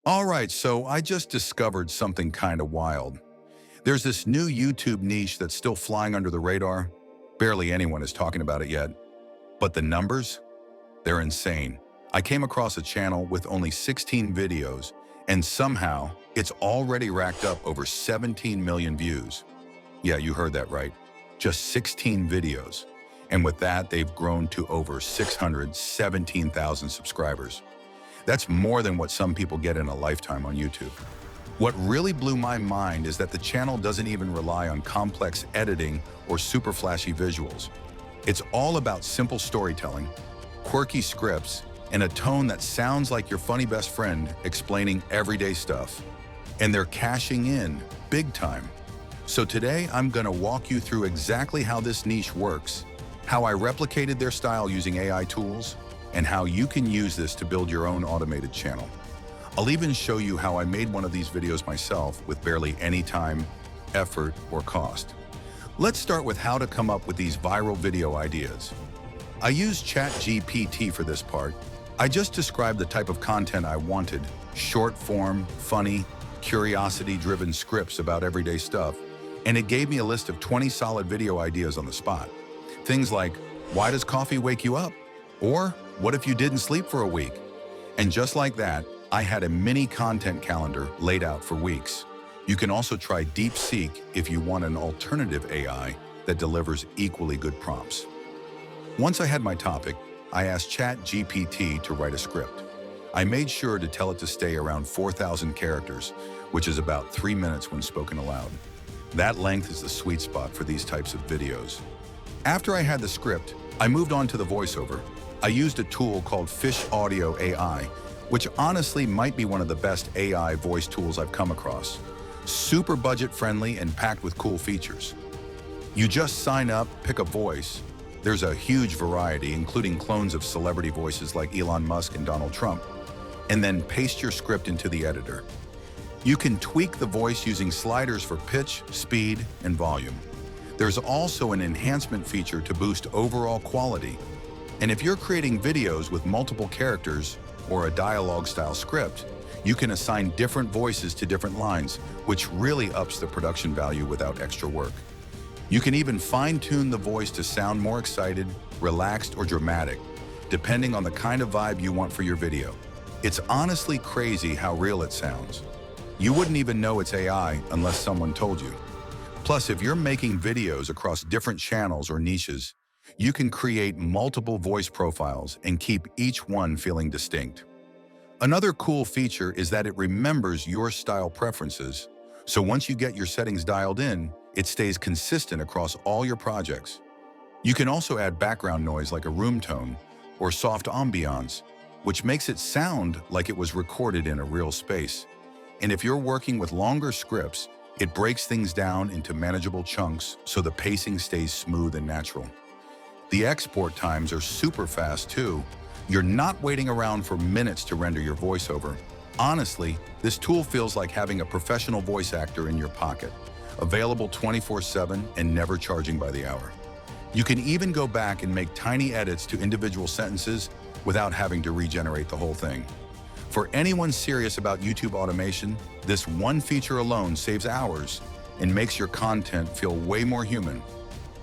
All right, so I just discovered something kind of wild. There's this new YouTube niche that's still flying under the radar. Barely anyone is talking about it yet. But the numbers? They're insane. I came across a channel with only 16 videos, and somehow it's already racked up over 17 million views. Yeah, you heard that right. Just 16 videos. And with that, they've grown to over 617,000 subscribers. That's more than what some people get in a lifetime on YouTube. What really blew my mind is that the channel doesn't even rely on complex editing or super flashy visuals. It's all about simple storytelling, quirky scripts, and a tone that sounds like your funny best friend explaining everyday stuff. And they're cashing in big time. So today, I'm gonna walk you through exactly how this niche works, how I replicated their style using AI tools, and how you can use this to build your own automated channel. I'll even show you how I made one of these videos myself with barely any time, effort, or cost. Let's start with how to come up with these viral video ideas. I used ChatGPT for this part. I just described the type of content I wanted, short form, funny, curiosity-driven scripts about everyday stuff, and it gave me a list of 20 solid video ideas on the spot. Things like, why does coffee wake you up? Or, what if you didn't sleep for a week? And just like that, I had a mini content calendar laid out for weeks. You can also try DeepSeek if you want an alternative AI that delivers equally good prompts. Once I had my topic, I asked ChatGPT to write a script. I made sure to tell it to stay around 4,000 characters, which is about 3 minutes when spoken aloud. That length is the sweet spot for these types of videos. After I had the script, I moved on to the voiceover. I used a tool called Fish Audio AI, which honestly might be one of the best AI voice tools I've come across. Super budget-friendly and packed with cool features. You just sign up, pick a voice. There's a huge variety, including clones of celebrity voices like Elon Musk and Donald Trump, and then paste your script into the editor. You can tweak the voice using sliders for pitch, speed, and volume. There's also an enhancement feature to boost overall quality. And if you're creating videos with multiple characters or a dialogue-style script, you can assign different voices to different lines, which really ups the production value without extra work. You can even fine-tune the voice to sound more excited, relaxed, or dramatic, depending on the kind of vibe you want for your video. It's honestly crazy how real it sounds. You wouldn't even know it's AI unless someone told you. Plus, if you're making videos across different channels or niches, you can create multiple voice profiles and keep each one feeling distinct. Another cool feature is that it remembers your style preferences, so once you get your settings dialed in, it stays consistent across all your projects. You can also add background noise like a room tone or soft ambiance, which makes it sound like it was recorded in a real space. And if you're working with longer scripts, it breaks things down into manageable chunks so the pacing stays smooth and natural. The export times are super fast too. You're not waiting around for minutes to render your voiceover. Honestly, this tool feels like having a professional voice actor in your pocket, available 24/7 and never charging by the hour. You can even go back and make tiny edits to individual sentences without having to regenerate the whole thing. For anyone serious about YouTube automation, this one feature alone saves hours and makes your content feel way more human.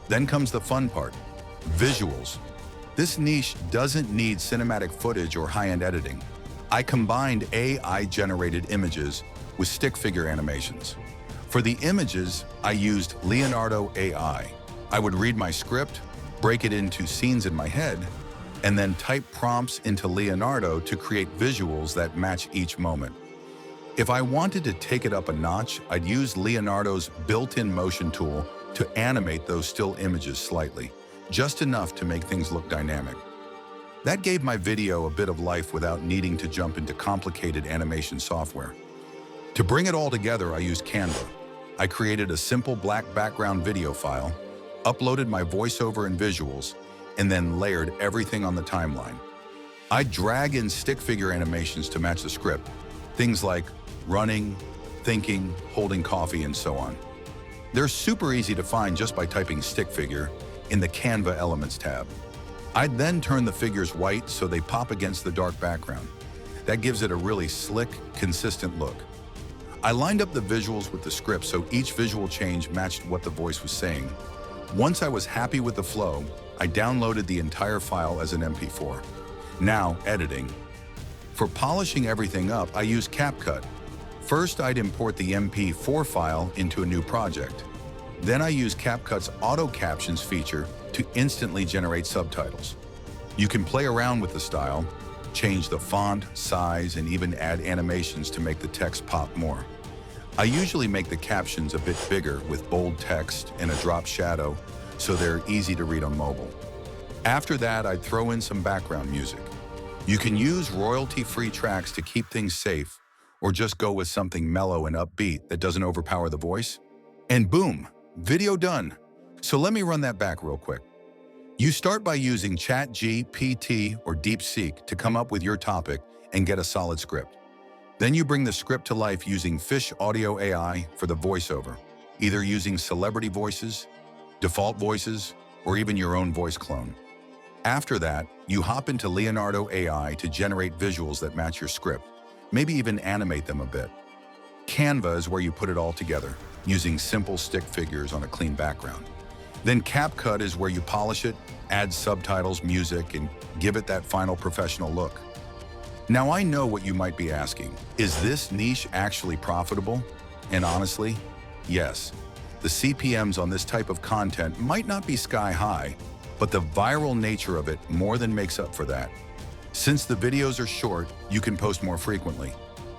Then comes the fun part. Visuals. This niche doesn't need cinematic footage or high-end editing. I combined AI-generated images with stick figure animations. For the images, I used Leonardo AI. I would read my script, break it into scenes in my head, and then type prompts into Leonardo to create visuals that match each moment. If I wanted to take it up a notch, I'd use Leonardo's built-in motion tool to animate those still images slightly, just enough to make things look dynamic. That gave my video a bit of life without needing to jump into complicated animation software. To bring it all together, I used Canva. I created a simple black background video file, uploaded my voiceover and visuals, and then layered everything on the timeline. I drag in stick figure animations to match the script, things like running, thinking, holding coffee, and so on. They're super easy to find just by typing stick figure in the Canva Elements tab. I'd then turn the figures white so they pop against the dark background. That gives it a really slick, consistent look. I lined up the visuals with the script so each visual change matched what the voice was saying. Once I was happy with the flow, I downloaded the entire file as an MP4. Now, editing. For polishing everything up, I use CapCut. First, I'd import the MP4 file into a new project. Then I use CapCut's auto captions feature to instantly generate subtitles. You can play around with the style, change the font, size, and even add animations to make the text pop more. I usually make the captions a bit bigger with bold text and a drop shadow so they're easy to read on mobile. After that, I'd throw in some background music. You can use royalty-free tracks to keep things safe, or just go with something mellow and upbeat that doesn't overpower the voice. And boom, video done. So let me run that back real quick. You start by using ChatGPT or DeepSeek to come up with your topic and get a solid script. Then you bring the script to life using Fish Audio AI for the voiceover, either using celebrity voices, default voices, or even your own voice clone. After that, you hop into Leonardo AI to generate visuals that match your script, maybe even animate them a bit. Canva is where you put it all together, using simple stick figures on a clean background. Then CapCut is where you polish it, add subtitles, music, and give it that final professional look. Now I know what you might be asking. Is this niche actually profitable? And honestly, yes. The CPMs on this type of content might not be sky high, but the viral nature of it more than makes up for that. Since the videos are short, you can post more frequently.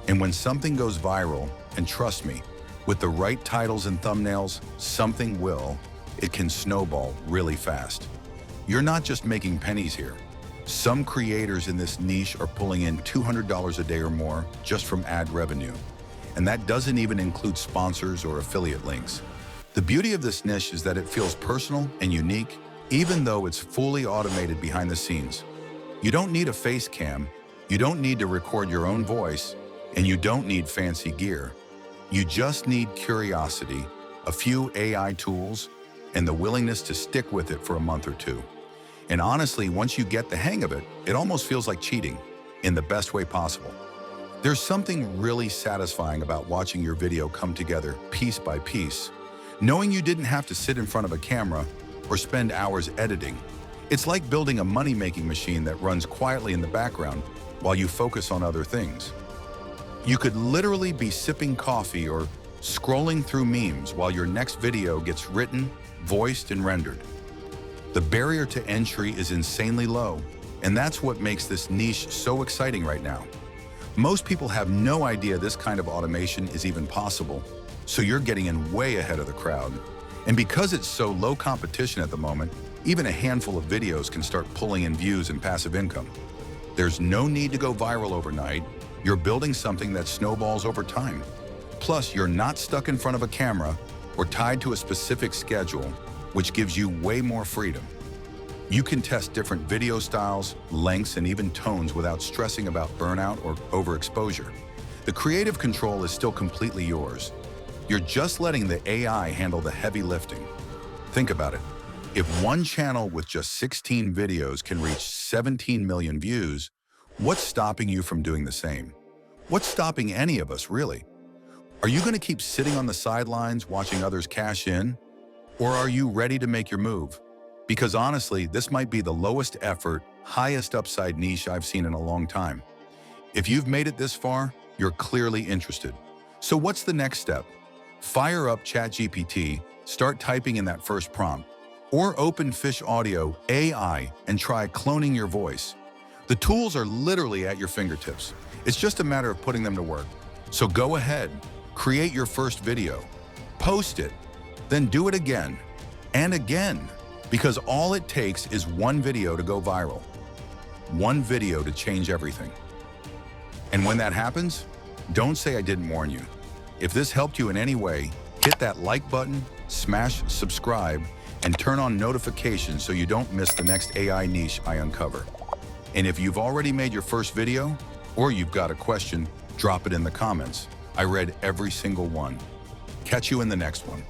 And when something goes viral, and trust me, with the right titles and thumbnails, something will, it can snowball really fast. You're not just making pennies here. Some creators in this niche are pulling in $200 a day or more just from ad revenue. And that doesn't even include sponsors or affiliate links. The beauty of this niche is that it feels personal and unique, even though it's fully automated behind the scenes. You don't need a face cam, you don't need to record your own voice, and you don't need fancy gear. You just need curiosity, a few AI tools, and the willingness to stick with it for a month or two. And honestly, once you get the hang of it, it almost feels like cheating, in the best way possible. There's something really satisfying about watching your video come together piece by piece, knowing you didn't have to sit in front of a camera or spend hours editing. It's like building a money-making machine that runs quietly in the background while you focus on other things. You could literally be sipping coffee or scrolling through memes while your next video gets written, voiced, and rendered. The barrier to entry is insanely low, and that's what makes this niche so exciting right now. Most people have no idea this kind of automation is even possible, so you're getting in way ahead of the crowd. And because it's so low competition at the moment, even a handful of videos can start pulling in views and passive income. There's no need to go viral overnight. You're building something that snowballs over time. Plus, you're not stuck in front of a camera or tied to a specific schedule, which gives you way more freedom. You can test different video styles, lengths, and even tones without stressing about burnout or overexposure. The creative control is still completely yours. You're just letting the AI handle the heavy lifting. Think about it. If one channel with just 16 videos can reach 17 million views, what's stopping you from doing the same? What's stopping any of us, really? Are you going to keep sitting on the sidelines watching others cash in? Or are you ready to make your move? Because honestly, this might be the lowest effort, highest upside niche I've seen in a long time. If you've made it this far, you're clearly interested. So what's the next step? Fire up ChatGPT, start typing in that first prompt, or open Fish Audio AI and try cloning your voice. The tools are literally at your fingertips. It's just a matter of putting them to work. So go ahead, create your first video, post it, then do it again and again, because all it takes is one video to go viral, one video to change everything. And when that happens, don't say I didn't warn you. If this helped you in any way, hit that like button, smash subscribe, and turn on notifications so you don't miss the next AI niche I uncover. And if you've already made your first video, or you've got a question, drop it in the comments. I read every single one. Catch you in the next one.